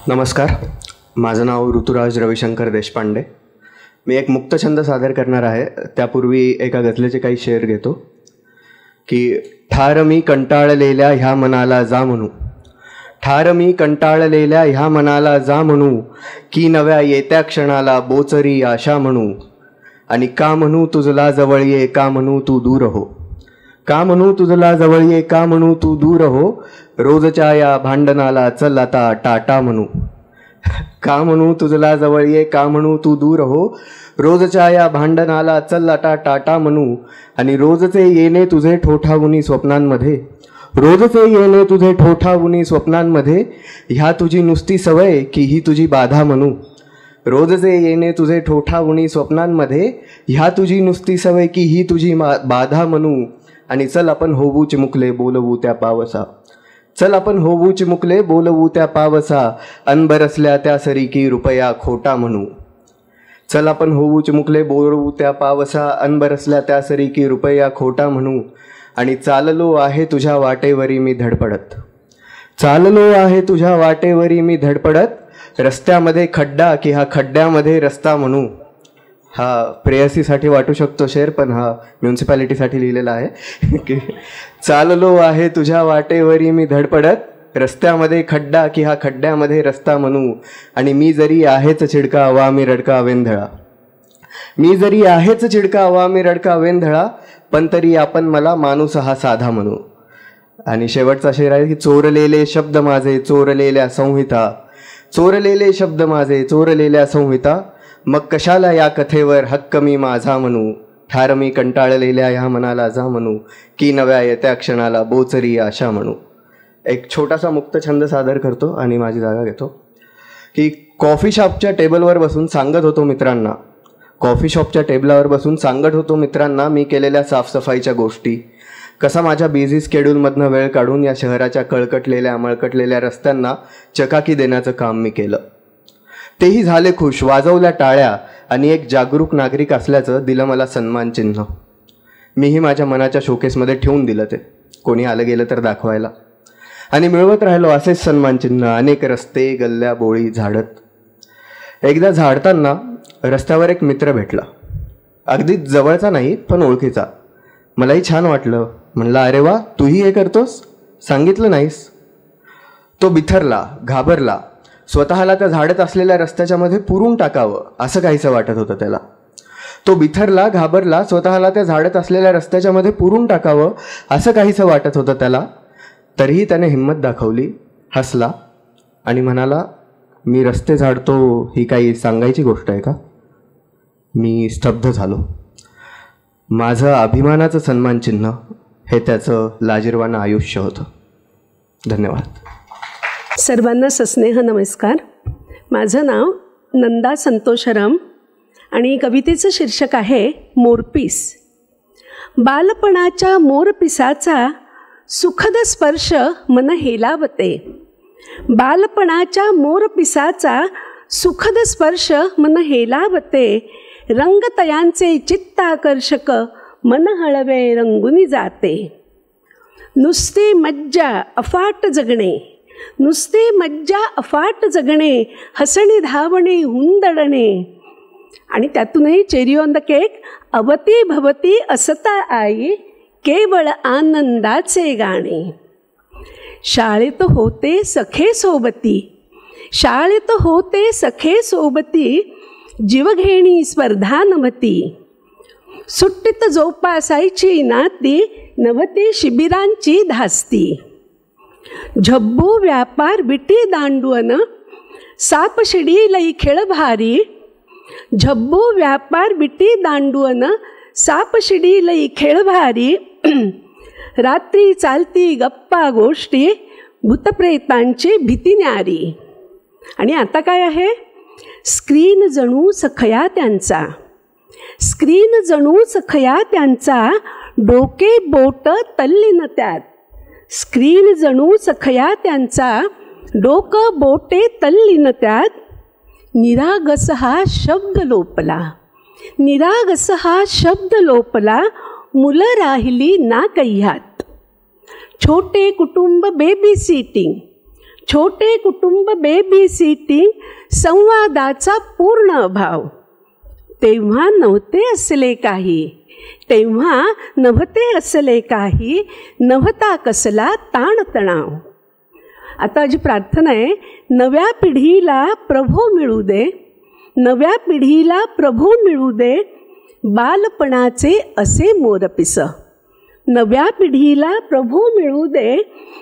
नमस्कार, माझं नाव ऋतुराज रविशंकर देशपांडे. मी एक मुक्तछंद सादर करणार आहे. त्यापूर्वी एका गझलेचे काही शेर घेतो की ठार मी कंटाळलेल्या ह्या मनाला जा म्हणू, ठार मी कंटाळलेल्या ह्या मनाला जा म्हणू, की नव्या येत्या क्षणाला बोचरी आशा म्हणू. आणि का म्हणू तुझला जवळ ये, का म्हणू तू दूर हो, का म्हणू तुझला जवळ ये, का म्हणू तू दूर हो. रोजच्या या भांडणाला चल आता टाटा म्हणू, का म्हणू तुझला जवळ ये, का म्हणू तू दूर हो. रोजच्या या भांडणाला चल आता टाटा म्हणू. आणि रोजचे येणे तुझे ठोठावुनी स्वप्नांमध्ये, रोजचे येणे तुझे ठोठावुनी स्वप्नांमध्ये, ह्या तुझी नुसती सवय की ही तुझी बाधा म्हणू. रोजचे येणे तुझे ठोठावुनी स्वप्नांमध्ये, ह्या तुझी नुसती सवय की ही तुझी बाधा म्हणू. आणि चल आपण होवू चिमुकले बोलवू त्या पावसा, चल आपण होवू चिमुकले बोलवू त्या पावसा, अन बरसल्या त्या सरी की रुपया खोटा म्हणू. चल आपण होवू चिमुकले बोलवू त्या पावसा, अन बरसल्या त्या सरी की रुपया खोटा म्हणू. आणि चाललो आहे तुझ्या वाटेवरी मी धडपडत, चाललो आहे तुझ्या वाटेवरी मी धडपडत, रस्त्यामध्ये खड्डा की हा खड्ड्यामध्ये रस्ता म्हणू. हा प्रेयसीसाठी वाटू शकतो शेर, पण हा म्युन्सिपॅलिटीसाठी लिहिलेला आहे की चाललो आहे तुझ्या वाटेवरी मी धडपडत, रस्त्यामध्ये खड्डा की हा खड्ड्यामध्ये रस्ता म्हणू. आणि मी जरी आहेच चिडका वा मी रडका वेंधळा, मी जरी आहेच चिडका वा मी रडका वेंधळा, पण तरी आपण मला माणूस हा साधा म्हणू. आणि शेवटचा शेर आहे की चोरलेले शब्द माझे चोरलेल्या संहिता, चोरलेले शब्द माझे चोरलेल्या संहिता, मग कशाला या कथेवर हक्क मी माझा म्हणू. ठार मी कंटाळलेल्या ह्या मनाला जा म्हणू, की नव्या येत्या क्षणाला बोचरी आशा म्हणू. एक छोटासा मुक्तछंद सादर करतो आणि माझी जागा घेतो की कॉफी शॉपच्या टेबलवर बसून सांगत होतो मित्रांना, कॉफी शॉपच्या टेबलावर बसून सांगत होतो मित्रांना मी केलेल्या साफसफाईच्या गोष्टी, कसा माझ्या बिझी स्केड्यूलमधनं वेळ काढून या शहराच्या कळकटलेल्या मळकटलेल्या रस्त्यांना चकाकी देण्याचं काम मी केलं. तेही झाले खुश, वाजवल्या टाळ्या आणि एक जागरूक नागरिक असल्याचं दिलं मला सन्मान चिन्ह. मीही माझ्या मनाच्या शोकेसमध्ये ठेवून दिलं ते, कोणी आलं गेलं तर दाखवायला. आणि मिळवत राहिलो असेच सन्मान चिन्ह अनेक रस्ते गल्ल्या बोळी झाडत. एकदा झाडताना रस्त्यावर एक मित्र भेटला, अगदी जवळचा नाही पण ओळखीचा. मलाही छान वाटलं. म्हणलं अरे वा, तूही हे करतोस, सांगितलं नाहीस. तो बिथरला, घाबरला. स्वतःला त्या झाडत असलेल्या रस्त्याच्या मध्ये पुरून टाकावं असं काहीसं वाटत होतं त्याला. तो बिथरला, घाबरला. स्वतःला त्या झाडत असलेल्या रस्त्याच्या मध्ये पुरून टाकावं असं काहीसं वाटत होतं त्याला. तरीही त्याने हिंमत दाखवली, हसला आणि म्हणाला, मी रस्ते झाडतो ही काही सांगायची गोष्ट आहे का. मी स्तब्ध झालो. माझं अभिमानाचं सन्मान चिन्ह हे त्याचं लाजिरवाणं आयुष्य होतं. धन्यवाद. सर्वांना सस्नेह नमस्कार. माझं नाव नंदा संतोषराम आणि कवितेचं शीर्षक आहे मोरपीस. बालपणाच्या मोरपिसाचा सुखद स्पर्श मन हेलावते, बालपणाच्या मोरपिसाचा सुखद स्पर्श मन हेलावते, रंगतयांचे चित्ताकर्षक मन हळवे रंगुनी जाते. नुसती मज्जा अफाट जगणे, नुसती मज्जा अफाट जगणे, हसणे धावणे हुंदडणे. आणि त्यातूनही चेरी ऑन द केक, अवती भवती असता आई, केवळ आनंदाचे गाणे. शाळेत होते सखे सोबती, शाळेत होते सखे सोबती, जीवघेणी स्पर्धा नव्हती. सुट्टीत जोपासायची नाती, नव्हती शिबिरांची धास्ती. झब्बू व्यापार विटी दांडून, सापशिडी लई खेळ भारी. झब्बू व्यापार विटी दांडून, सापशिडी लई खेळ भारी. रात्री चालती गप्पा गोष्टी, भूतप्रेतांची भीती न्यारी. आणि आता काय आहे, स्क्रीन जणू सखया त्यांचा, स्क्रीन जणू सखया त्यांचा, डोके बोट तल्लीन त्यात. स्क्रीन जणू सखया त्यांचा, डोकं बोटे तल्लीन त्यात. निरागस हा शब्द लोपला, निरागस हा शब्द लोपला, मुलं राहिली ना कह्यात. छोटे कुटुंब बेबी सीटिंग, छोटे कुटुंब, बेबी सिटिंग, संवादाचा पूर्ण अभाव. तेव्हा नव्हते असले काही, तेव्हा नव्हते असले काही, नव्हता कसला ताणतणाव. आता जी प्रार्थना आहे, नव्या पिढीला प्रभू मिळू दे, नव्या पिढीला प्रभू मिळू दे, बालपणाचे असे मोरपिस. नव्या पिढीला प्रभू मिळू दे,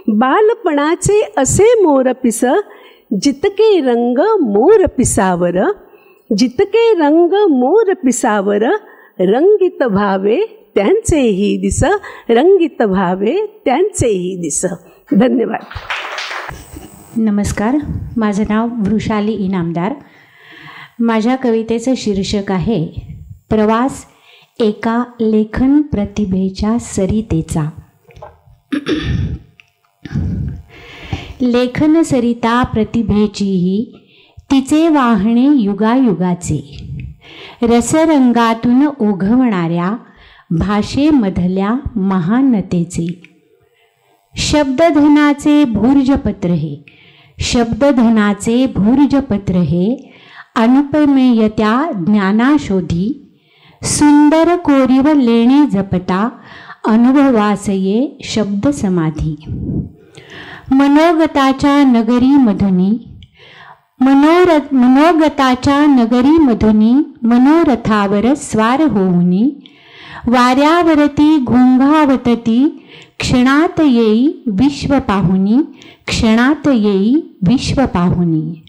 बालपणाचे असे मोरपिस. जितके रंग मोरपिसावर, जितके रंग मोरपिसावर, रंगीत व्हावे त्यांचेही दिस, रंगीत व्हावे त्यांचेही दिस. धन्यवाद. नमस्कार, माझं नाव वृषाली इनामदार. माझ्या कवितेचं शीर्षक आहे प्रवास एका लेखन प्रतिभेच्या सरितेचा. लेखन सरिता प्रतिभेचीही तिचे वाहणे युगायुगाचे, रसरंगातून ओघवणाऱ्या भाषेमधल्या महानतेचे. शब्दधनाचे भूर्जपत्र हे, शब्दधनाचे भूर्जपत्र हे, अनुपमेय त्या ज्ञानाशोधी, सुंदर कोरीव लेणे जपता, अनुभवासये शब्द समाधी. मनोगताच्या नगरी मधुनी, मनोगताच्या नगरी मधुनी, मनोरथावर स्वार होऊनी, वाऱ्यावरती घोंघावतती, क्षणात येई विश्व पाहुनी, क्षणात येई विश्व पाहुनी.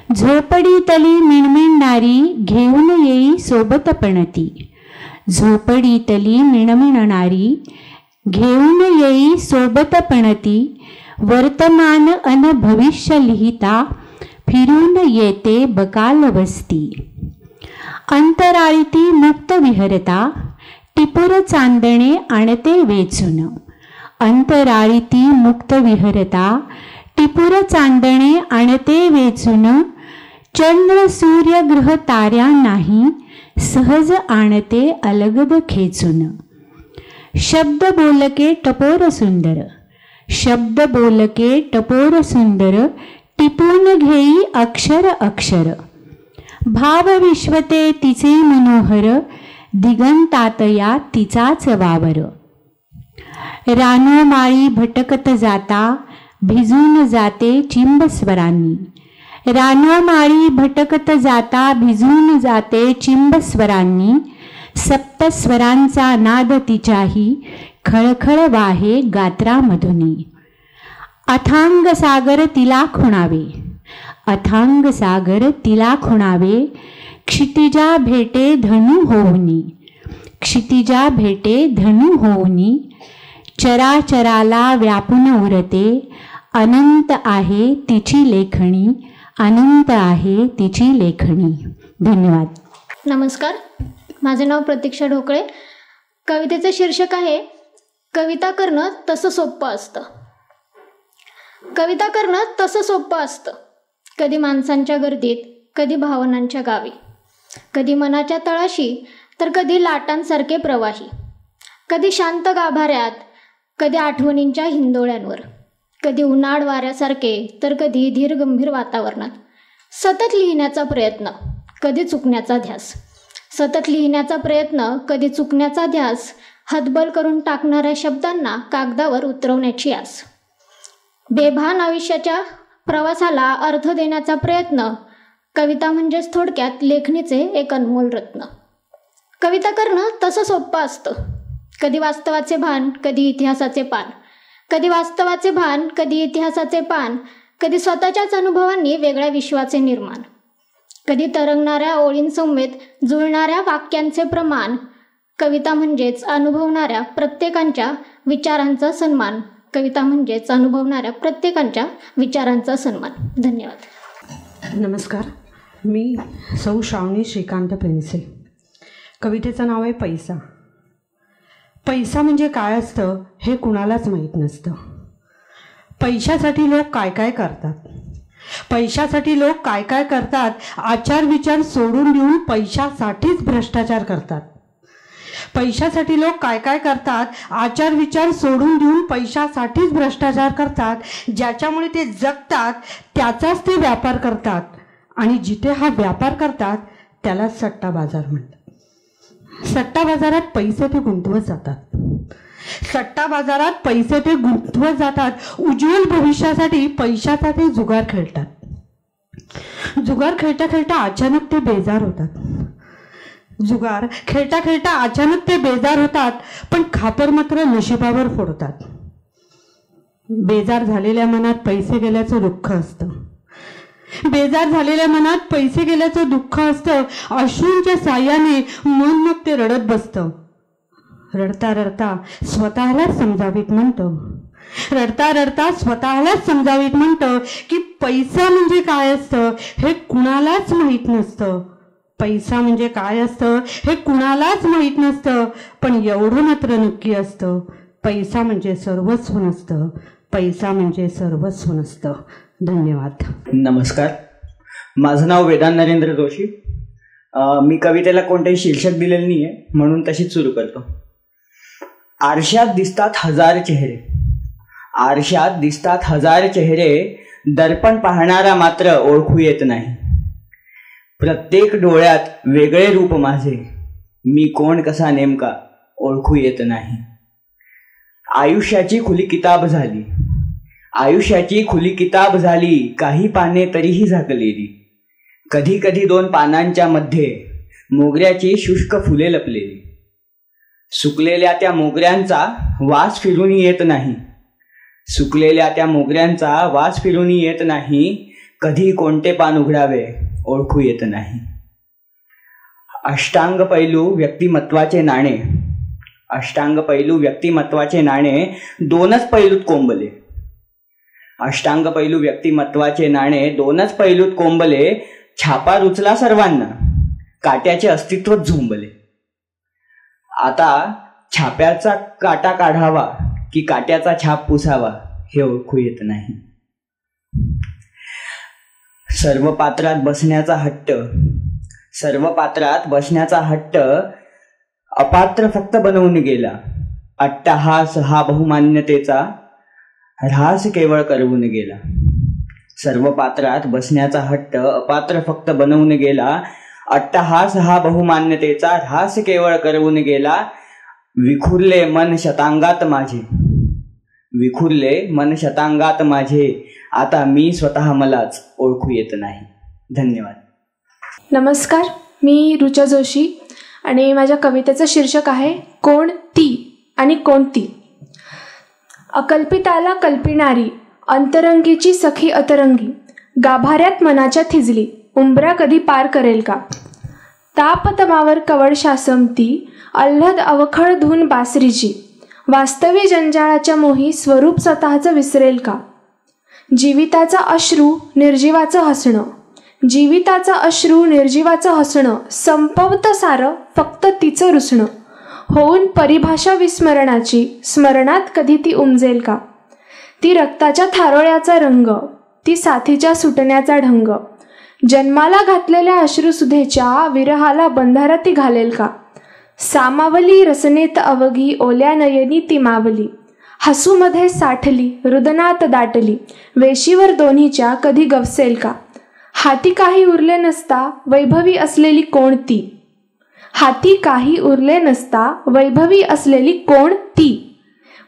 झोपडीतली मिणमिणणारी घेऊन येई सोबत पणती, झोपडीतली मिणमिणणारी घेऊन येई सोबत पणती. वर्तमान अन भविष्य लिहिता, फिरून येते बकाल वस्ती. अंतराळीती मुक्त विहरता, टिपूर चांदणे आणते वेचून. अंतराळीती मुक्त विहरता, टिपूर चांदणे आणते वेचून. चंद्र सूर्य ग्रह ताऱ्या नाही, सहज आणते अलगद खेचून. शब्द बोलके टपोर सुंदर, शब्द बोलके टपोर सुंदर, टिपून घेई अक्षर अक्षर. भाव विश्वते तिचे मनोहर, दिगंतातया तिचाच वावर. रानोमाळी भटकत जाता, भिजून जाते चिंब स्वरांनी. रानोमाळी भटकत जाता, भिजून जाते चिंब स्वरांनी. सप्तस्वरांचा नाद तिच्याही, खळखळ वाहे गात्रामधुनी. अथांग सागर तिला खुणावे, अथांग सागर तिला खुणावे. क्षितिजा भेटे धनु होऊनी, क्षितिजा भेटे धनु होऊनी. चराचराला व्यापून उरते, अनंत आहे तिची लेखणी, अनंत आहे तिची लेखणी. धन्यवाद. नमस्कार, माझे नाव प्रतीक्षा ढोकळे. कवितेचे शीर्षक आहे कविता करणं तसं सोपं असतं. कविता करणं तसं सोपं असतं. कधी माणसांच्या गर्दीत, कधी भावनांच्या गावी, कधी मनाच्या तळाशी, तर कधी लाटांसारखे प्रवाही. कधी शांत गाभाऱ्यात, कधी आठवणींच्या हिंदोळ्यांवर, कधी उन्हाळ वाऱ्यासारखे, तर कधी धीर गंभीर वातावरणात. सतत लिहिण्याचा प्रयत्न, कधी चुकण्याचा ध्यास. सतत लिहिण्याचा प्रयत्न, कधी चुकण्याचा ध्यास. हतबल करून टाकणाऱ्या शब्दांना कागदावर उतरवण्याची आस. बेभान आयुष्याच्या प्रवासाला अर्थ देण्याचा प्रयत्न. कविता म्हणजेच थोडक्यात लेखणीचे एक अनमोल रत्न. कविता करणं तसं सोपं असतं. कधी वास्तवाचे भान, कधी इतिहासाचे पान. कधी वास्तवाचे भान, कधी इतिहासाचे पान. कधी स्वतःच्याच अनुभवांनी वेगळ्या विश्वाचे निर्माण. कधी तरंगणाऱ्या ओळींसमवेत जुळणाऱ्या वाक्यांचे प्रमाण. कविता म्हणजेच अनुभवणाऱ्या प्रत्येकांच्या विचारांचा सन्मान. कविता म्हणजेच अनुभवणाऱ्या प्रत्येकांच्या विचारांचा सन्मान. धन्यवाद. नमस्कार, मी सौ श्रावणी श्रीकांत पेनसे. कवितेचं नाव आहे पैसा. पैसा म्हणजे काय असतं हे कुणालाच माहीत नसतं. पैशासाठी लोक काय काय करतात, पैशासाठी लोक काय काय करतात. आचार विचार सोडून देऊन पैशासाठीच भ्रष्टाचार करतात. पैशासाठी लोक काय काय करतात, आचार विचार सोडून देऊन पैशासाठीच भ्रष्टाचार करतात. ज्याच्यामुळे ते जगतात त्याचाच ते व्यापार करतात. आणि जिथे हा व्यापार करतात त्याला सट्टा बाजार म्हणतात. सट्टा बाजारात पैसे ते गुंतवत जातात. सट्टा बाजारात पैसे ते गुंतवत जातात. उज्ज्वल भविष्यासाठी पैशाचा ते जुगार खेळतात. जुगार खेळता खेळता अचानक ते बेजार होतात. जुगार खेळता खेळता अचानक ते बेजार होतात, पण खापर मात्र नशिबावर फोडतात. बेजार झालेल्या मनात पैसे गेल्याचं दुःख असतं. बेजार झालेल्या मनात पैसे गेल्याचं दुःख असतं. अश्रूंच्या साह्याने मन मग ते रडत बसतं. रडता रडता स्वतःलाच समजावीत म्हणतं. रडता रडता स्वतःलाच समजावीत म्हणतं की पैसा म्हणजे काय असतं हे कुणालाच माहीत नसतं. पैसा म्हणजे काय असतं हे कुणालाच माहीत नसतं. पण एवढं मात्र नक्की असतं, पैसा म्हणजे सर्वस्व नसतं. पैसा म्हणजे सर्वस्व नसतं. धन्यवाद. नमस्कार, माझं नाव वेदांत नरेंद्र जोशी. मी कवितेला कोणतेही शीर्षक दिलेलं नाही आहे, म्हणून तशीच सुरू करतो. आरशात दिसतात हजार चेहरे, आरशात दिसतात हजार चेहरे, दर्पण पाहणारा मात्र ओळखू येत नाही. प्रत्येक डोळ्यात वेगळे रूप माझे, मी कोण कसा नेमका ओळखू येत नाही. आयुष्याची खुली किताब झाली, आयुष्याची खुली किताब झाली, काही पाने तरीही झाकलेली. कधी कधी 2 पानांच्या मध्ये मोगऱ्याची शुष्क फुले लपलेली. सुकलेल्या त्या मोगऱ्यांचा वास फिरून येत नाही, सुकलेल्या त्या मोगऱ्यांचा वास फिरून येत नाही. कधी कोणते पान उघडावे ओळखू येत नाही. अष्टांग पैलू व्यक्तिमत्वाचे नाणे, अष्टांग पैलू व्यक्तिमत्वाचे नाणे, 2च पैलूत कोंबले. अष्टांग पैलू व्यक्तिमत्वाचे नाणे 2च पैलूत कोंबले. छापा रुचला सर्वांना, काट्याचे अस्तित्वच झोंबले. आता छाप्याचा काटा काढावा की काट्याचा छाप पुसावा हे ओळखू येत नाही. सर्व पात्रात बसण्याचा हट्ट, सर्व पात्रात बसण्याचा हट्ट, अपात्र फक्त बनवून गेला. अट्टहास हा बहुमान्यतेचा ऱ्हास केवळ करवून गेला. सर्व पात्रात बसण्याचा हट्ट अपात्र फक्त बनवून गेला. अट्टहास हा बहुमान्यतेचा ऱ्हास केवळ करवून गेला. विखुरले मन शतांगात माझे, विखुरले मन शतांगात माझे, आता मी स्वतः मलाच ओळखू येत नाही. धन्यवाद. नमस्कार, मी रुचा जोशी आणि माझ्या कवितेचं शीर्षक आहे कोण ती आणि कोणती. अकल्पिताला कल्पिणारी, अंतरंगीची सखी अतरंगी, गाभाऱ्यात मनाच्या थिजली, उंबरा कधी पार करेल का. तापतमावर कवड शासमती, अल्हद अवखळ धून बासरीची, वास्तवी जंजाळाच्या मोही स्वरूप स्वतःचं विसरेल का. जीविताचा अश्रू निर्जीवाचं हसणं, जीविताचा अश्रू निर्जीवाचं हसणं, संपवतं सारं फक्त तिचं रुसणं. होऊन परिभाषा विस्मरणाची, स्मरणात कधी ती उमजेल का. ती रक्ताच्या थारोळ्याचा रंग, ती साथीच्या सुटण्याचा ढंग, जन्माला घातलेल्या अश्रुसुधेच्या विरहाला बंधारा ती घालेल का. सामावली रसनेत अवघी, ओल्या नयनी ती मावली, हसूमध्ये साठली, रुदनात दाटली, वेशीवर दोन्हीच्या कधी गवसेल का. हाती काही उरले नसता वैभवी असलेली कोण ती, हाती काही उरले नसता वैभवी असलेली कोण ती.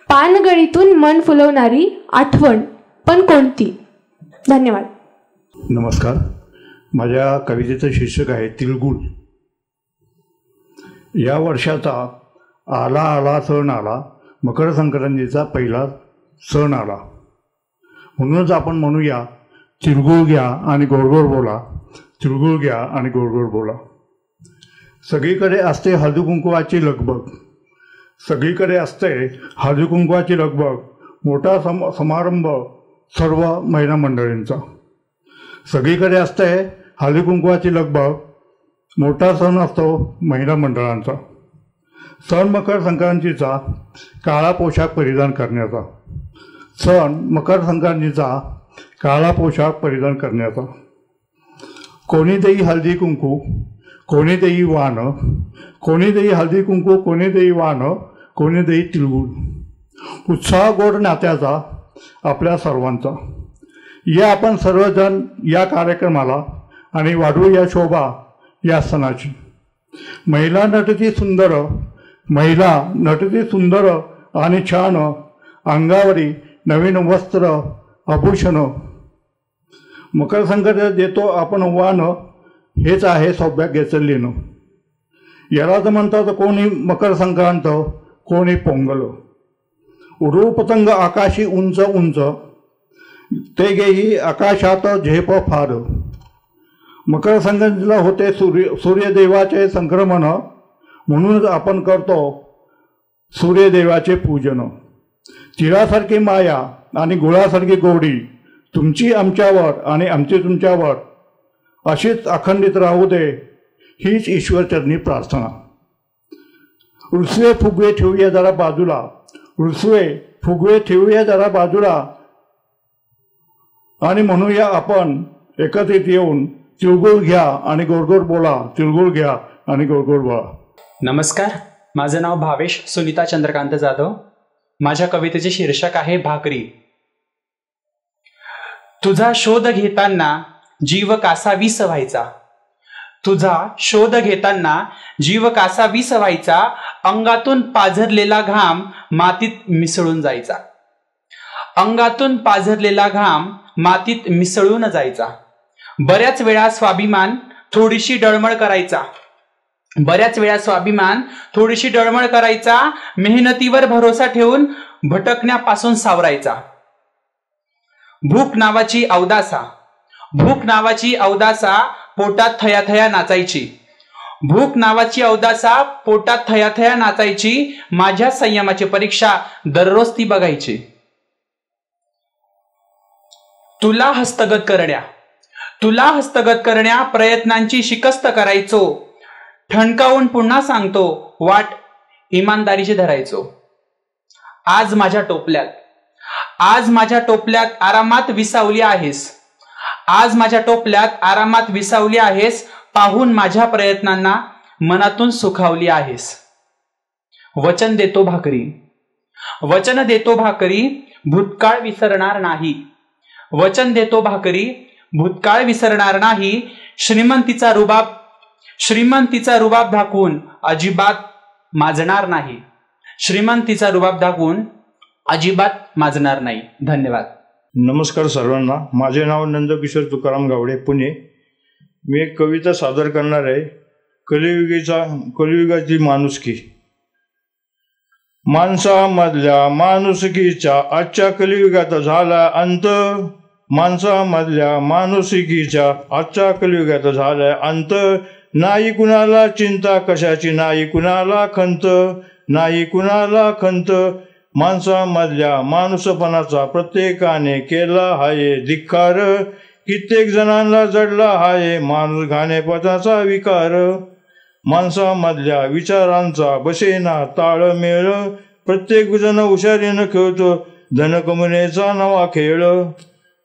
पानगळीतून मन फुलवणारी आठवण पण कोणती. धन्यवाद. नमस्कार, माझ्या कवितेचं शीर्षक आहे तिळगुळ. या वर्षाचा आला आला सण आला, मकर संक्रांतीचा पहिला सण आला. म्हणूनच आपण म्हणूया तिळगुळ घ्या आणि गोडगोड बोला, तिळगुळ घ्या आणि गोडगोड बोला. सगळीकडे असते हळदी कुंकवाची लगबग, सगळीकडे असते हळदी कुंकवाची लगबग, मोठा समारंभ सर्व महिला मंडळींचा. सगळीकडे असते हळदी कुंकवाची लगबग, मोठा सण असतो महिला मंडळांचा. सण मकर संक्रांतीचा काळा पोशाख परिधान करण्याचा, सण मकर संक्रांतीचा काळा पोशाख परिधान करण्याचा. कोणी देई हळदी कुंकू, कोणी देई वाण, कोणी देई हळदी कुंकू, कोणी देई वाण, कोणी देई तिळगुळ. उत्साह गोड नात्याचा आपल्या सर्वांचा. या आपण सर्वजण या कार्यक्रमाला आणि वाढवू या शोभा या सणाची. महिला नटती सुंदर आणि छान, अंगावरी नवीन वस्त्र आभूषण. मकर संक्रांत देतो आपण वाण, हेच आहे सौभाग्याचं लेणं. यालाच म्हणतात कोणी मकर संक्रांत, कोणी पोंगल. उडू पतंग आकाशी उंच उंच, ते गेही आकाशात झेप फार. मकर संक्रांतीला होते सूर्यदेवाचे संक्रमण, म्हणूनच आपण करतो सूर्यदेवाचे पूजन. तिळासारखी माया आणि गुळासारखी गोडी, तुमची आमच्यावर आणि आमची तुमच्यावर अशीच अखंडित राहू दे, हीच ईश्वरचरणी प्रार्थना. रुसवे फुगवे ठेवूया जरा बाजूला, रुसवे फुगवे ठेवूया जरा बाजूला, आणि म्हणूया आपण एकत्रित येऊन तिळगुळ घ्या आणि गोडगोड बोला, तिळगुळ घ्या आणि गोडगोड बोला. नमस्कार, माझं नाव भावेश सुनीता चंद्रकांत जाधव. माझ्या कवितेचे शीर्षक आहे भाकरी. तुझा शोध घेताना जीव कासा विष व्हायचा, तुझा शोध घेताना जीव कासा विष व्हायचा, अंगातून पाझरलेला घाम मातीत मिसळून जायचा, अंगातून पाझरलेला घाम मातीत मिसळून जायचा. बऱ्याच वेळा स्वाभिमान थोडीशी डळमळ करायचा, बऱ्याच वेळा स्वाभिमान थोडीशी डळमळ करायचा, मेहनतीवर भरोसा ठेवून भटकण्यापासून सावरायचा. भूक नावाची अवदासा, भूक नावाची अवदासा पोटात थयाथया नाचायची, भूक नावाची अवदासा पोटात थयाथया नाचायची. माझ्या संयमाची परीक्षा दररोज ती बघायची. तुला हस्तगत करण्या प्रयत्नांची शिकस्त करायचो, ठणकावून पुन्हा सांगतो वाट इमानदारीची धरायचो. आज माझ्या टोपल्यात आरामात विसावली आहेस, आज माझ्या टोपल्यात आरामात विसावली आहेस, पाहून माझ्या प्रयत्नांना मनातून सुखावली आहेस. वचन देतो भाकरी भूतकाळ विसरणार नाही, वचन देतो भाकरी भूतकाळ विसरणार नाही. श्रीमंतीचा रुबाब दाखवून अजिबात माजणार नाही, श्रीमंतीचा रुबाब दाखवून अजिबात माजणार नाही. धन्यवाद. नमस्कार सर्वांना. माझे नाव नंदकिशोर तुकाराम गावडे, पुणे. मी एक कविता सादर करणार आहे. कलियुगाची माणुसकी. माणसामधल्या माणुसकीच्या आजच्या कलियुगात झाला अंत, माणसामधल्या माणुसकीच्या आजच्या कलियुगात झाला अंत. नाही कुणाला चिंता कशाची, नाही कुणाला खंत, नाही कुणाला खंत. माणसामधल्या माणूसपणाचा प्रत्येकाने केला हाय धिक्कार, कित्येक जणांना जडला हाय माणूस घाणेपणाचा विकार. माणसामधल्या विचारांचा बसेना ताळमेळ, प्रत्येक जण हुशारीनं खेळतो धन कमवण्याचा नवा खेळ.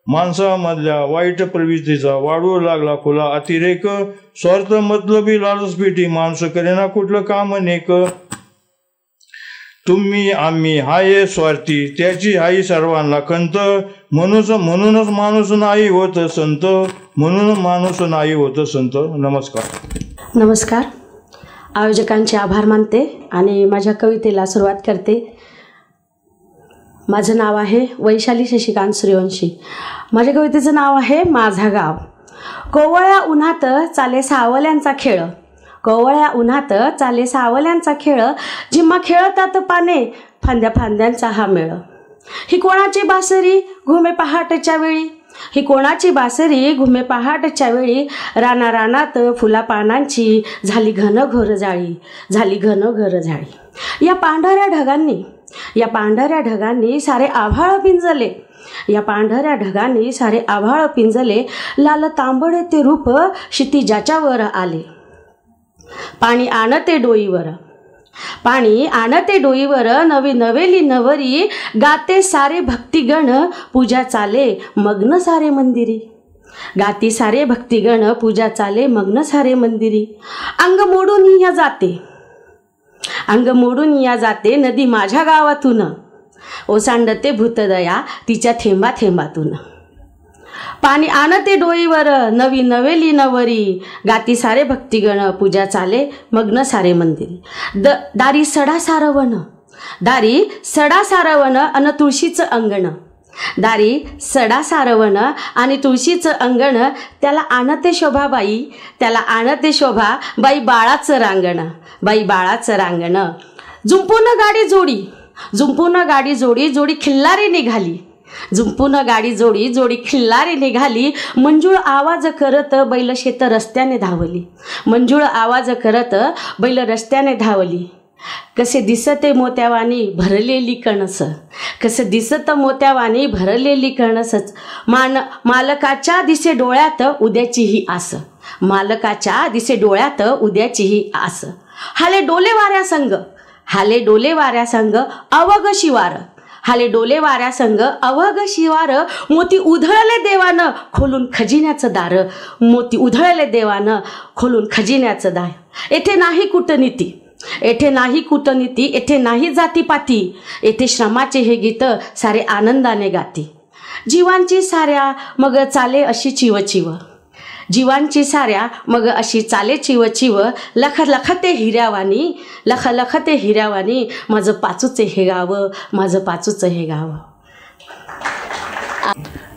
माणसामधल्या वाईट प्रवृत्तीचा वाढू लागला खुला अतिरेक, स्वार्थ मतलबी लालचपेटी माणूस करेना कुठलं काम नेक. तुम्ही आम्ही हाय स्वार्थी, त्याची हाई सर्वांना खंत, म्हणूनच माणूस नाही होत संत, म्हणून माणूस नाही होत संत. नमस्कार. आयोजकांचे आभार मानते आणि माझ्या कवितेला सुरुवात करते. माझं नाव आहे वैशाली शशिकांत सूर्यवंशी. माझ्या कवितेचं नाव आहे माझा गाव. कोवळ्या उन्हात चाले सावल्यांचा खेळ, कोवळ्या उन्हात चाले सावल्यांचा खेळ, जिम्मा खेळतात पाने फांद्या फांद्यांचा हा मेळ. ही कोणाची बासरी घुमे पहाटच्या वेळी, ही कोणाची बासरी घुमे पहाटच्या वेळी, राना रानात फुला पानांची झाली घनघोर जाळी, झाली घनघोर जाळी. या पांढऱ्या ढगांनी सारे आभाळ पिंजले, या पांढऱ्या ढगांनी सारे आभाळ पिंजले, लाल तांबडे ते रूप क्षितिजाच्या वर आले. पाणी आणते डोईवर, पाणी आणते डोईवर, नवी नवेली नवरी, गाते सारे भक्तिगण, पूजा चाले मग्न सारे मंदिरी, गाती सारे भक्तिगण पूजा चाले मग्न सारे मंदिरी. अंग मोडून या जाते, अंग मोडून या जाते नदी माझ्या गावातून. ओसांडते भूतदया तिच्या थेंबा थेंबातून. पाणी आणते डोईवर नवी नवेली नवरी. गाती सारे भक्तिगण पूजा चाले मग्न सारे मंदिरी. दारी सडा सारवण, दारी सडा सारवण अन तुळशीचं अंगण. दारी सडा सारवण आणि तुळशीचं अंगण. त्याला आणते शोभाबाई, त्याला आणते शोभा बाई बाळाचं रांगण, बाई बाळाचं रांगण. जुंपून गाडी जोडी, जुंपून गाडी जोडी, जोडी खिल्लारी निघाली. जुंपून गाडी जोडी, जोडी खिल्लारी निघाली. मंजूळ आवाज करत बैल शेत रस्त्याने धावली. मंजूळ आवाज करत बैल रस्त्याने धावली. कसे दिसते मोत्यावानी भरलेली कणस, कसे दिसत मोत्यावानी भरलेली कणसच. मालकाच्या दिसे डोळ्यात उद्याचीही आस, मालकाच्या दिसे डोळ्यात उद्याचीही आस. हाले डोले वाऱ्या संग, हाले डोले वाऱ्या संग अवघ शिवार. हाले डोले वाऱ्या संग अवघ शिवार. मोती उधळले देवानं खोलून खजिन्याचं दार. मोती उधळले देवानं खोलून खजिन्याचं दार. येथे नाही कूटनीती, येथे नाही कूटनीती, येथे नाही जातीपाती. येथे श्रमाचे हे गीत सारे आनंदाने गाती. जीवांची साऱ्या मग चाले अशी चिवचिव, जीवांची साऱ्या मग अशी चाले चिवचिव. लख लखते हिऱ्यावानी, लख लखते हिऱ्यावानी. माझं पाचूचे हे गाव, माझं पाचूचं हे गाव.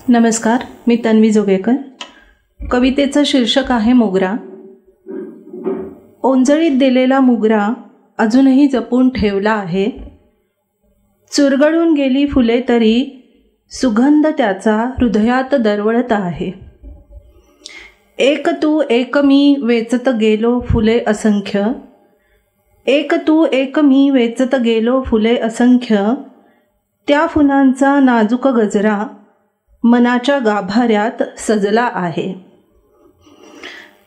नमस्कार, मी तन्वी जोगेकर. कवितेचं शीर्षक आहे मोगरा. ओंजळीत दिलेला मोगरा अजूनही जपून ठेवला आहे. चुरगळून गेली फुले तरी सुगंध त्याचा हृदयात दरवळत आहे. एक तू एक मी वेचत गेलो फुले असंख्य, एक तू एक मी वेचत गेलो फुले असंख्य. त्या फुलांचा नाजूक गजरा मनाच्या गाभाऱ्यात सजला आहे.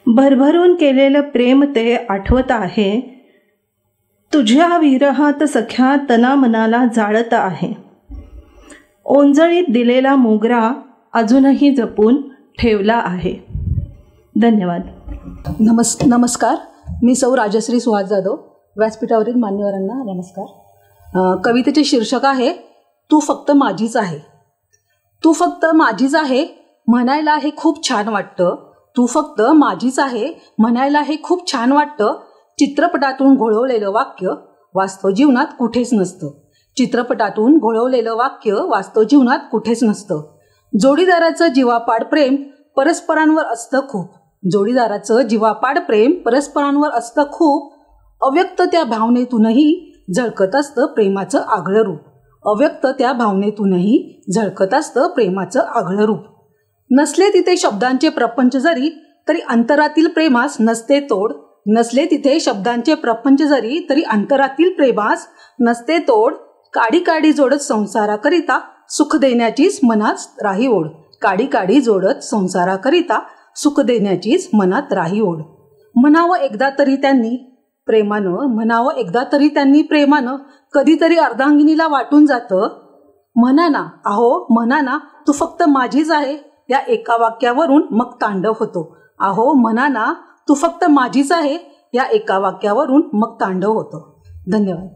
भरभरून केलेलं प्रेम ते आठवत आहे. तुझ्या विरहात सख्या तना मनाला जाळत आहे. ओंजळीत दिलेला मोगरा अजूनही जपून ठेवला आहे. धन्यवाद. नमस्कार, मी सौ राजश्री सुहास जाधव. व्यासपीठावरील मान्यवरांना नमस्कार. कवितेचे शीर्षक आहे तू फक्त माझीच आहे. तू फक्त माझीच आहे म्हणायला हे खूप छान वाटतं. तू फक्त माझीच आहे म्हणायला हे खूप छान वाटतं. चित्रपटातून घोळवलेलं वाक्य वास्तव जीवनात कुठेच नसतं. चित्रपटातून घोळवलेलं वाक्य वास्तव जीवनात कुठेच नसतं. जोडीदाराचं जीवापाड प्रेम परस्परांवर असतं खूप. जोडीदाराचं जीवापाड प्रेम परस्परांवर असतं खूप. अव्यक्त त्या भावनेतूनही झळकत असतं प्रेमाचं आगळं रूप. अव्यक्त त्या भावनेतूनही झळकत असतं प्रेमाचं आगळं रूप. नसले तिथे शब्दांचे प्रपंच जरी तरी अंतरातील प्रेमास नसते तोड. नसले तिथे शब्दांचे प्रपंच जरी तरी अंतरातील प्रेमास नसते तोड. काडी काडी जोडत संसाराकरिता सुख देण्याचीच मनात राही ओढ. काडी काडी जोडत संसाराकरिता सुख देण्याचीच मनात राही ओढ. म्हणावं एकदा तरी त्यांनी प्रेमानं, म्हणावं एकदा तरी त्यांनी प्रेमानं. कधीतरी अर्धांगिनीला वाटून जातं. म्हणा ना, अहो म्हणा ना, तू फक्त माझीच आहे. या एका वाक्यावरून मग तांडव होतो. अहो म्हणा ना, तू फक्त माझीच आहे. या एका वाक्यावरून मग तांडव होतो. धन्यवाद.